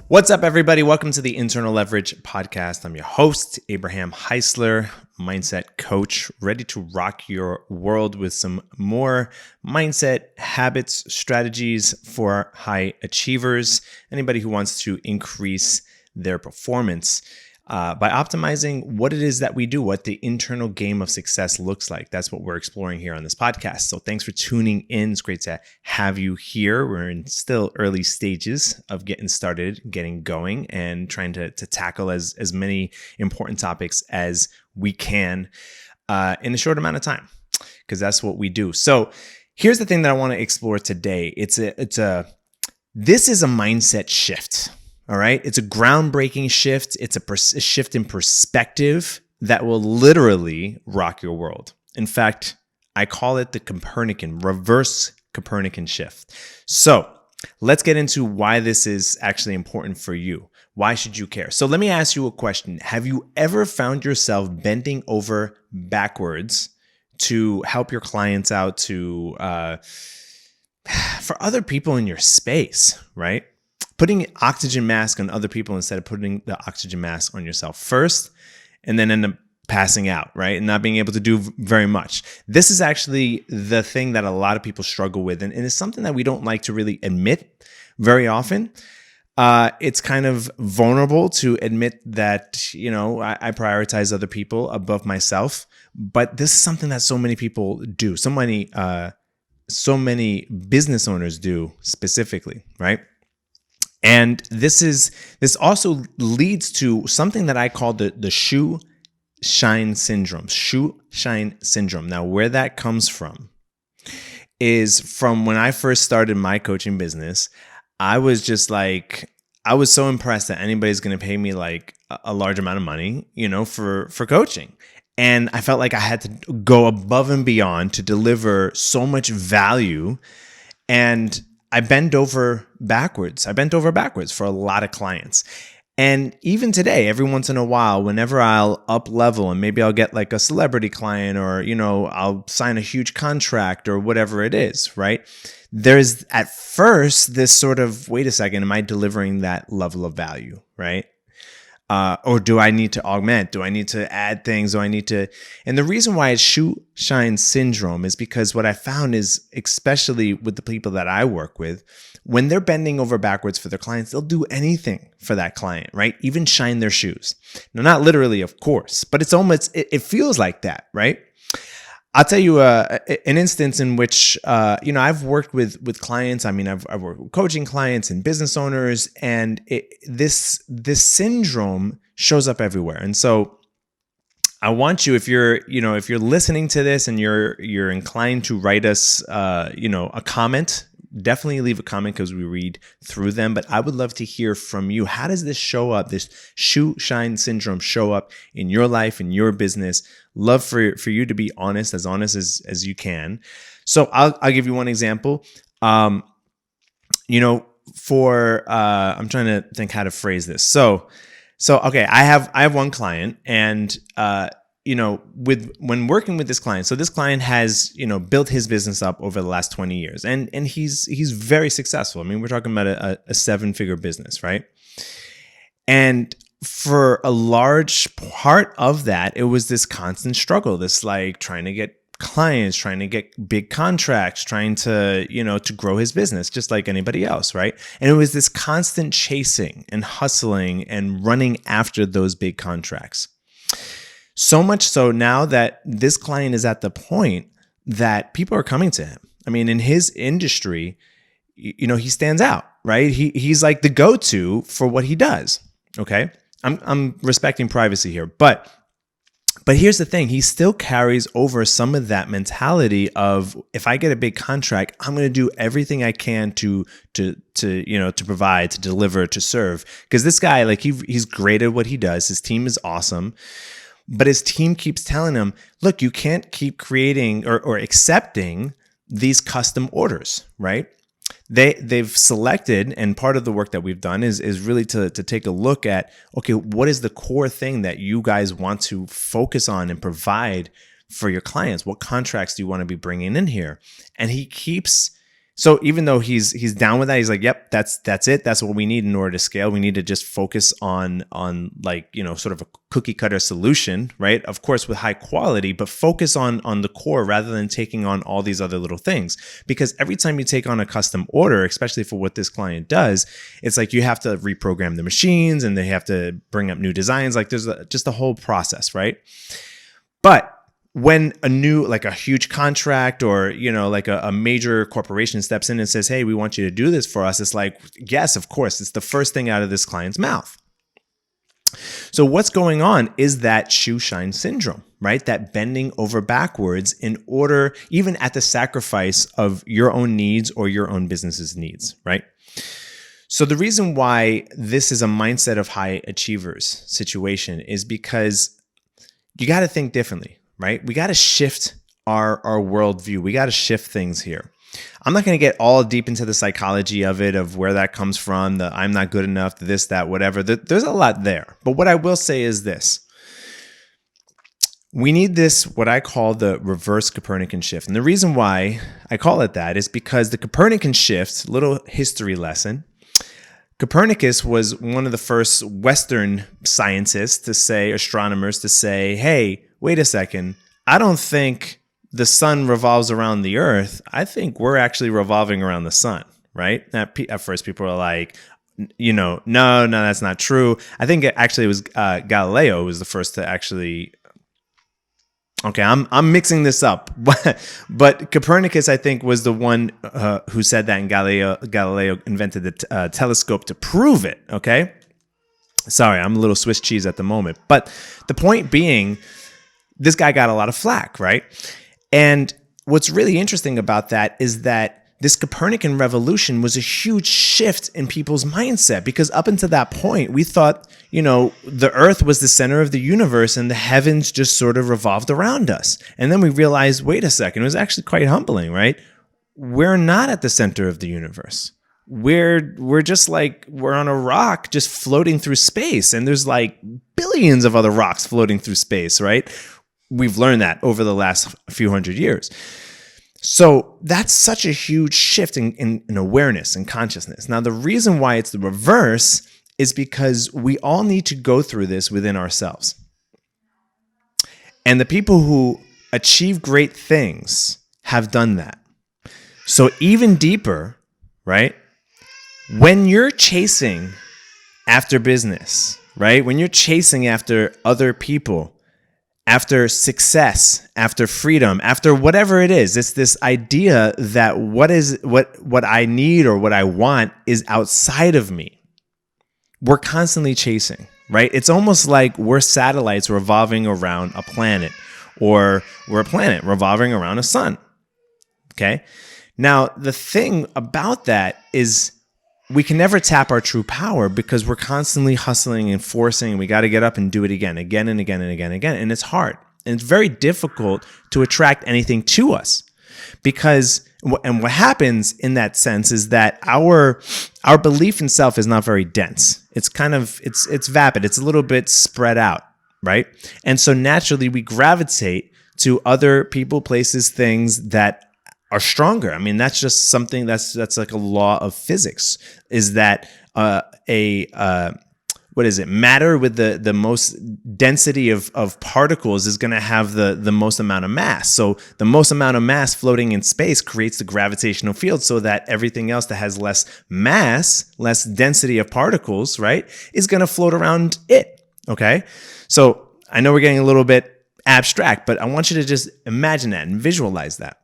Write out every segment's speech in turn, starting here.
What's up, everybody? Welcome to the Internal Leverage Podcast. I'm your host, Abraham Heisler, mindset coach, ready to rock your world with some more mindset habits, strategies for high achievers, anybody who wants to increase their performance by optimizing what it is that we do, what the internal game of success looks like. That's what we're exploring here on this podcast. So thanks for tuning in. It's great to have you here. We're in still early stages of getting started, getting going, and trying to tackle as many important topics as we can in a short amount of time, because that's what we do. So here's the thing that I want to explore today. This is a mindset shift. All right. It's a groundbreaking shift. It's a shift in perspective that will literally rock your world. In fact, I call it the Copernican, reverse Copernican shift. So let's get into why this is actually important for you. Why should you care? So let me ask you a question. Have you ever found yourself bending over backwards to help your clients out, for other people in your space, right? Putting an oxygen mask on other people instead of putting the oxygen mask on yourself first, and then end up passing out, right? And not being able to do very much. This is actually the thing that a lot of people struggle with. And it's something that we don't like to really admit very often. It's kind of vulnerable to admit that, I prioritize other people above myself. But this is something that so many people do. So many business owners do specifically, right? And this also leads to something that I call the shoe shine syndrome. Shoe shine syndrome. Now, where that comes from is from when I first started my coaching business. I was so impressed that anybody's going to pay me like a large amount of money, for coaching. And I felt like I had to go above and beyond to deliver so much value. And I bent over backwards for a lot of clients. And even today, every once in a while, whenever I'll up level and maybe I'll get like a celebrity client, or, I'll sign a huge contract or whatever it is, right? There's at first this sort of, wait a second, am I delivering that level of value, right? Or do I need to augment? Do I need to add things? And the reason why it's shoe shine syndrome is because what I found is, especially with the people that I work with, when they're bending over backwards for their clients, they'll do anything for that client, right? Even shine their shoes. Now, not literally, of course, but it feels like that, right? I'll tell you an instance in which, I've worked with clients. I mean, I've worked with coaching clients and business owners, and this syndrome shows up everywhere. And so I want you, if you're listening to this and you're inclined to write us, a comment, definitely leave a comment because we read through them. But I would love to hear from you. How does this show up? This shoe shine syndrome show up in your life, in your business? Love for you to be honest as you can. So I'll give you one example. I'm trying to think how to phrase this. So okay, I have one client, and when working with this client, so this client has, built his business up over the last 20 years, and he's very successful. I mean, we're talking about a 7-figure business, right? And for a large part of that, it was this constant struggle, this like trying to get clients, trying to get big contracts, trying to, to grow his business just like anybody else, right? And it was this constant chasing and hustling and running after those big contracts. So much so now that this client is at the point that people are coming to him. I mean, in his industry, he stands out, right? He's like the go-to for what he does. Okay. I'm respecting privacy here, but here's the thing. He still carries over some of that mentality of, if I get a big contract, I'm going to do everything I can to provide, to deliver, to serve. Because this guy, like he's great at what he does. His team is awesome. But his team keeps telling him, look, you can't keep creating or accepting these custom orders, right? They've selected, and part of the work that we've done is really to take a look at, okay, what is the core thing that you guys want to focus on and provide for your clients? What contracts do you want to be bringing in here? And he keeps So even though he's down with that, he's like, yep, that's it. That's what we need in order to scale. We need to just focus on like, sort of a cookie cutter solution, right? Of course, with high quality, but focus on the core rather than taking on all these other little things. Because every time you take on a custom order, especially for what this client does, it's like you have to reprogram the machines and they have to bring up new designs. Like there's just a whole process, right? But when a huge contract or, like a major corporation steps in and says, hey, we want you to do this for us, it's like, yes, of course, it's the first thing out of this client's mouth. So what's going on is that shoe shine syndrome, right? That bending over backwards in order, even at the sacrifice of your own needs or your own business's needs, right? So the reason why this is a mindset of high achievers situation is because you got to think differently. Right? We got to shift our worldview. We got to shift things here. I'm not going to get all deep into the psychology of it, of where that comes from, the I'm not good enough, this, that, whatever. There's a lot there. But what I will say is this. We need this, what I call the reverse Copernican shift. And the reason why I call it that is because the Copernican shift, little history lesson, Copernicus was one of the first Western scientists to say, astronomers to say, hey, wait a second, I don't think the sun revolves around the earth. I think we're actually revolving around the sun, right? At first, people are like, no, that's not true. I think it was Galileo was the first to actually. Okay, I'm mixing this up, but Copernicus, I think, was the one who said that, and Galileo invented the telescope to prove it. Okay, sorry, I'm a little Swiss cheese at the moment, but the point being, this guy got a lot of flack, right? And what's really interesting about that is that this Copernican revolution was a huge shift in people's mindset, because up until that point, we thought, the earth was the center of the universe and the heavens just sort of revolved around us. And then we realized, wait a second, it was actually quite humbling, right? We're not at the center of the universe. We're just like, we're on a rock just floating through space, and there's like billions of other rocks floating through space, right? We've learned that over the last few hundred years. So that's such a huge shift in awareness and consciousness. Now, the reason why it's the reverse is because we all need to go through this within ourselves. And the people who achieve great things have done that. So even deeper, right? When you're chasing after business, right? When you're chasing after other people, after success, after freedom, after whatever it is, it's this idea that what I need or what I want is outside of me. We're constantly chasing, right? It's almost like we're satellites revolving around a planet, or we're a planet revolving around a sun. Okay? Now, the thing about that is we can never tap our true power because we're constantly hustling and forcing, and we got to get up and do it again and again and again and again. And it's hard. And it's very difficult to attract anything to us, because, and what happens in that sense is that our belief in self is not very dense. It's kind of, it's vapid. It's a little bit spread out, right? And so naturally we gravitate to other people, places, things that are stronger. I mean, that's just something that's like a law of physics, is that matter with the most density of particles is going to have the most amount of mass. So the most amount of mass floating in space creates the gravitational field, so that everything else that has less mass, less density of particles, right, is going to float around it. Okay? So I know we're getting a little bit abstract, but I want you to just imagine that and visualize that.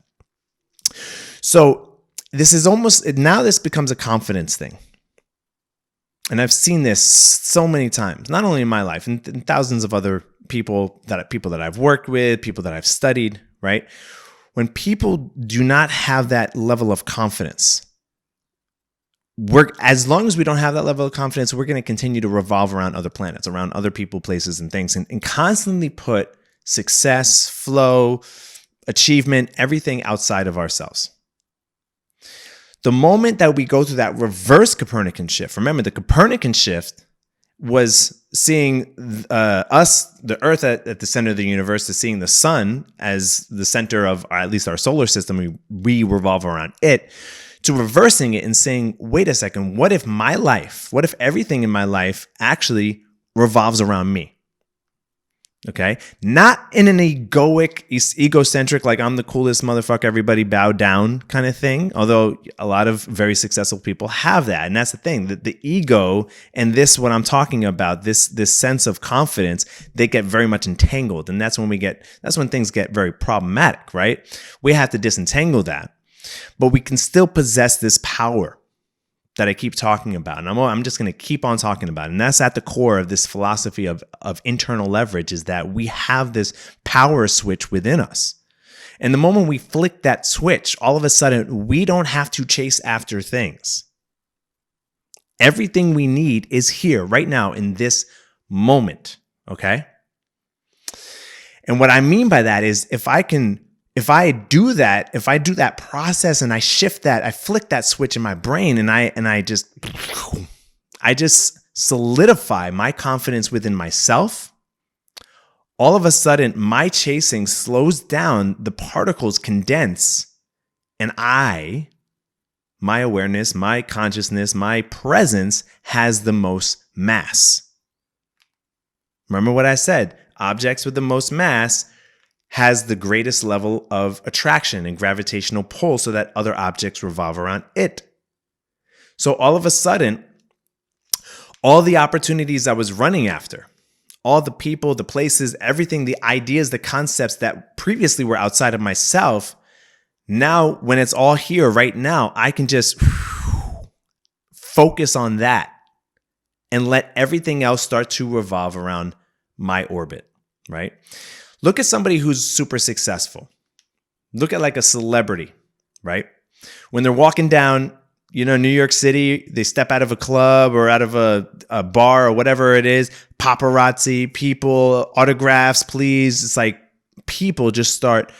So this is almost, now this becomes a confidence thing. And I've seen this so many times, not only in my life, and thousands of other people that I've worked with, people that I've studied, right? When people do not have that level of confidence, as long as we don't have that level of confidence, we're going to continue to revolve around other planets, around other people, places, and things, and constantly put success, flow, achievement, everything outside of ourselves. The moment that we go through that reverse Copernican shift, remember the Copernican shift was seeing us, the Earth at the center of the universe, to seeing the sun as the center of, or at least our solar system, we revolve around it, to reversing it and saying, wait a second, what if everything in my life actually revolves around me? Okay. Not in an egocentric, like I'm the coolest motherfucker, everybody bow down kind of thing. Although a lot of very successful people have that. And that's the thing, that the ego and this, what I'm talking about, this sense of confidence, they get very much entangled. And that's when things get very problematic, right? We have to disentangle that, but we can still possess this power that I keep talking about. And I'm just going to keep on talking about it. And that's at the core of this philosophy of internal leverage, is that we have this power switch within us. And the moment we flick that switch, all of a sudden, we don't have to chase after things. Everything we need is here right now in this moment. Okay. And what I mean by that is if I do that process and I shift that, I flick that switch in my brain and I just solidify my confidence within myself, all of a sudden my chasing slows down, the particles condense, and my awareness, my consciousness, my presence has the most mass. Remember what I said, objects with the most mass has the greatest level of attraction and gravitational pull so that other objects revolve around it. So all of a sudden, all the opportunities I was running after, all the people, the places, everything, the ideas, the concepts that previously were outside of myself, now when it's all here right now, I can just focus on that and let everything else start to revolve around my orbit, right? Look at somebody who's super successful. Look at like a celebrity, right? When they're walking down, New York City, they step out of a club or out of a bar or whatever it is, paparazzi, people, autographs, please. It's like people just start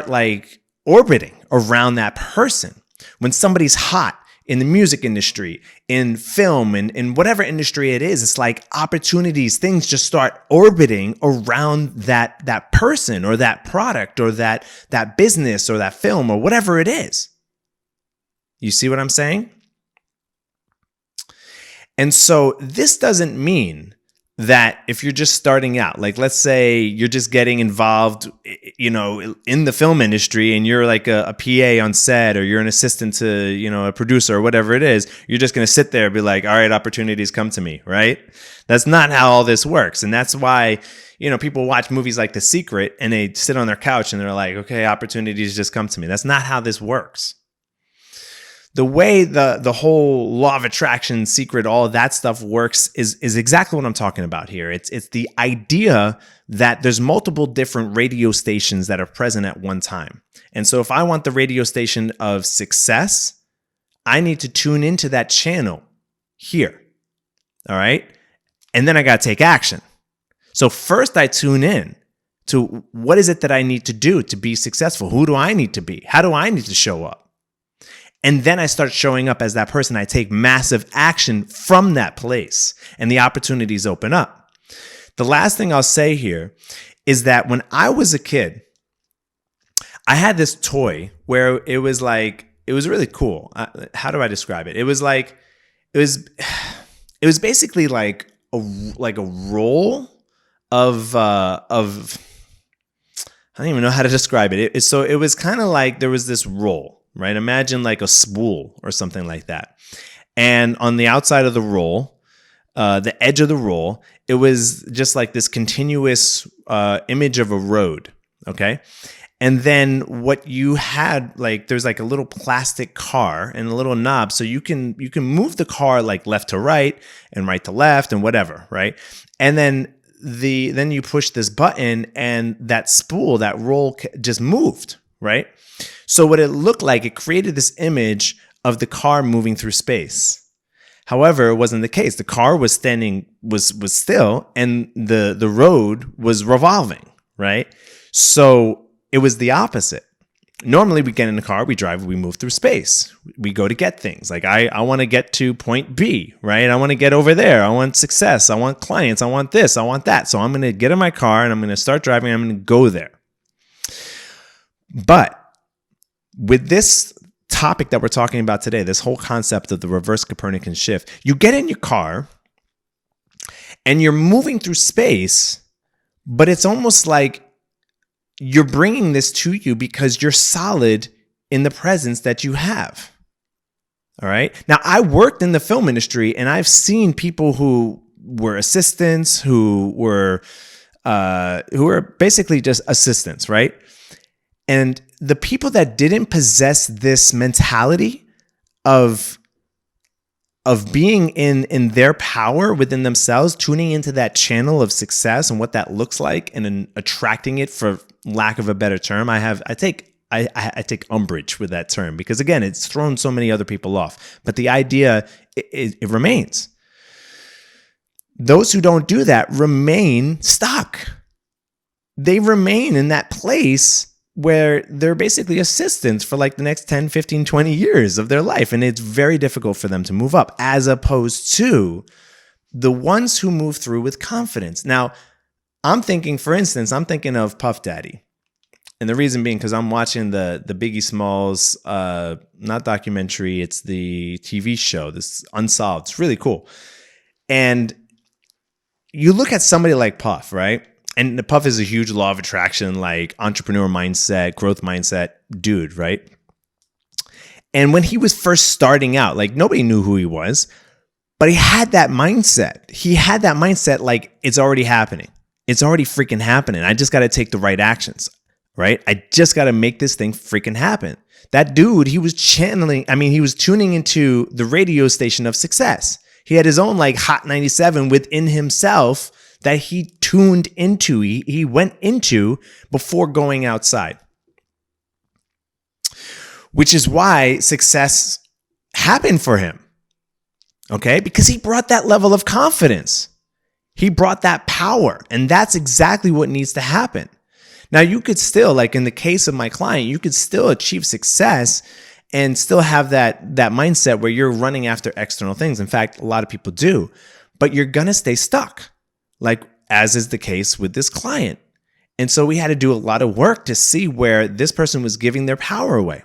like orbiting around that person. When somebody's hot in the music industry, in film, and in whatever industry it is, it's like opportunities, things just start orbiting around that person or that product or that business or that film or whatever it is. You see what I'm saying? And so this doesn't mean that if you're just starting out, like let's say you're just getting involved, in the film industry and you're like a PA on set, or you're an assistant to, a producer or whatever it is, you're just going to sit there and be like, all right, opportunities come to me, right? That's not how all this works. And that's why, people watch movies like The Secret and they sit on their couch and they're like, okay, opportunities just come to me. That's not how this works. The way the whole law of attraction, secret, all of that stuff works is exactly what I'm talking about here. It's the idea that there's multiple different radio stations that are present at one time. And so if I want the radio station of success, I need to tune into that channel here. All right? And then I got to take action. So first I tune in to what is it that I need to do to be successful? Who do I need to be? How do I need to show up? And then I start showing up as that person. I take massive action from that place and the opportunities open up. The last thing I'll say here is that when I was a kid, I had this toy where it was really cool. How do I describe it? It was basically like a roll of I don't even know how to describe it. So it was kind of like there was this roll. Right? Imagine like a spool or something like that. And on the outside of the roll, the edge of the roll, it was just like this continuous image of a road. Okay. And then what you had, like, there's like a little plastic car and a little knob. So you can move the car like left to right and right to left and whatever. Right. And then then you push this button and that spool, that roll just moved. Right. So what it looked like, it created this image of the car moving through space. However, it wasn't the case. The car was was still, and the road was revolving, right? So it was the opposite. Normally we get in the car, we drive, we move through space. We go to get things. Like I want to get to point B, right? I want to get over there. I want success. I want clients. I want this. I want that. So I'm going to get in my car and I'm going to start driving. I'm going to go there. But with this topic that we're talking about today, this whole concept of the reverse Copernican shift, you get in your car and you're moving through space, but it's almost like you're bringing this to you because you're solid in the presence that you have. All right. Now, I worked in the film industry and I've seen people who were assistants, who were basically just assistants, right? And the people that didn't possess this mentality of being in their power within themselves, tuning into that channel of success and what that looks like, and then attracting it, for lack of a better term, I take umbrage with that term because, again, it's thrown so many other people off. But the idea, it remains. Those who don't do that remain stuck. They remain in that place where they're basically assistants for like the next 10, 15, 20 years of their life. And it's very difficult for them to move up, as opposed to the ones who move through with confidence. Now, I'm thinking of Puff Daddy. And the reason being because I'm watching the Biggie Smalls, not documentary, it's the TV show, this Unsolved. It's really cool. And you look at somebody like Puff, right? And the Puff is a huge law of attraction, like entrepreneur mindset, growth mindset dude, right? And when he was first starting out, like nobody knew who he was, but he had that mindset. He had that mindset like it's already happening. It's already freaking happening. I just got to take the right actions, right? I just got to make this thing freaking happen. That dude, he was tuning into the radio station of success. He had his own like Hot 97 within himself that he tuned into, he went into before going outside. Which is why success happened for him, okay? Because he brought that level of confidence. He brought that power, and that's exactly what needs to happen. Now, you could still, like in the case of my client, you could still achieve success and still have that mindset where you're running after external things. In fact, a lot of people do, but you're going to stay stuck. Like as is the case with this client. And so we had to do a lot of work to see where this person was giving their power away.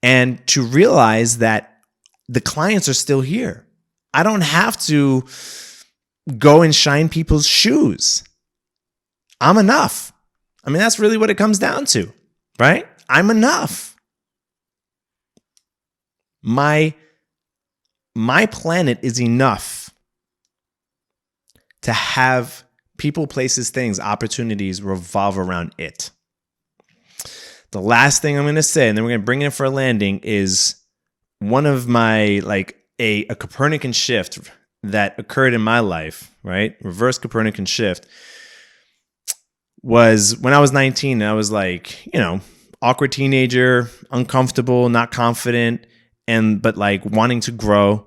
And to realize that the clients are still here. I don't have to go and shine people's shoes. I'm enough. I mean, that's really what it comes down to, right? I'm enough. My planet is enough to have people, places, things, opportunities revolve around it. The last thing I'm going to say, and then we're going to bring it in for a landing, is one of my, like a Copernican shift that occurred in my life, right? Reverse Copernican shift was when I was 19. I was like, awkward teenager, uncomfortable, not confident, but like wanting to grow.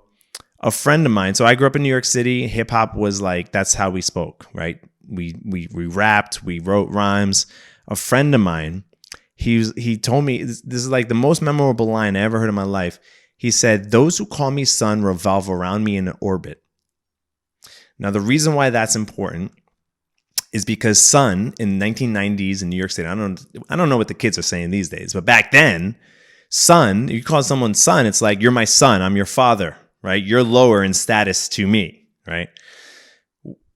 A friend of mine, so I grew up in New York City. Hip hop was like, that's how we spoke, right? We rapped, we wrote rhymes. A friend of mine, he told me, this is like the most memorable line I ever heard in my life. He said, "Those who call me sun revolve around me in an orbit." Now, the reason why that's important is because sun in 1990s in New York City, I don't know what the kids are saying these days, but back then, sun, you call someone son, it's like, you're my son, I'm your father, right? You're lower in status to me, right?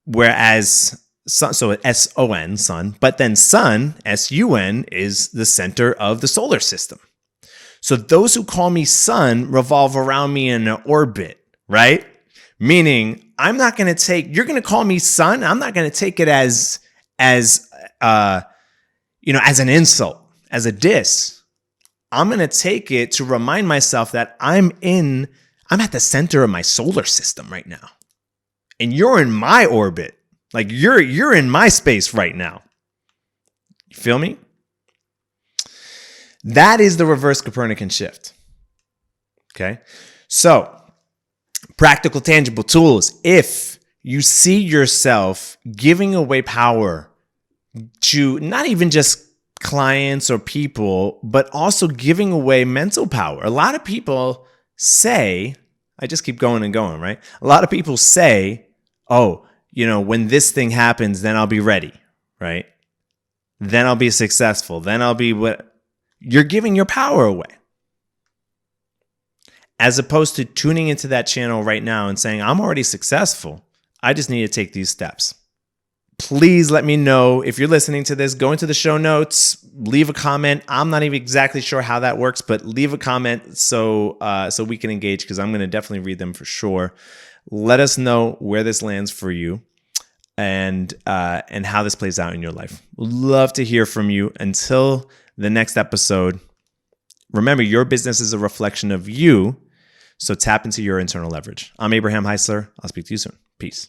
Whereas, so S-O-N, sun, but then sun, S-U-N, is the center of the solar system. So those who call me sun revolve around me in an orbit, right? Meaning, I'm not going to take, you're going to call me sun, I'm not going to take it as an insult, as a diss. I'm going to take it to remind myself that I'm at the center of my solar system right now. And you're in my orbit. Like you're in my space right now. You feel me? That is the reverse Copernican shift. Okay? So, practical, tangible tools. If you see yourself giving away power to not even just clients or people, but also giving away mental power. A lot of people say, I just keep going and going, right? A lot of people say, oh, when this thing happens, then I'll be ready, right? Then I'll be successful. Then I'll be what, you're giving your power away. As opposed to tuning into that channel right now and saying, I'm already successful. I just need to take these steps. Please let me know if you're listening to this. Go into the show notes, leave a comment. I'm not even exactly sure how that works, but leave a comment so we can engage, because I'm going to definitely read them for sure. Let us know where this lands for you and how this plays out in your life. Love to hear from you. Until the next episode, remember, your business is a reflection of you, so tap into your internal leverage. I'm Abraham Heisler. I'll speak to you soon. Peace.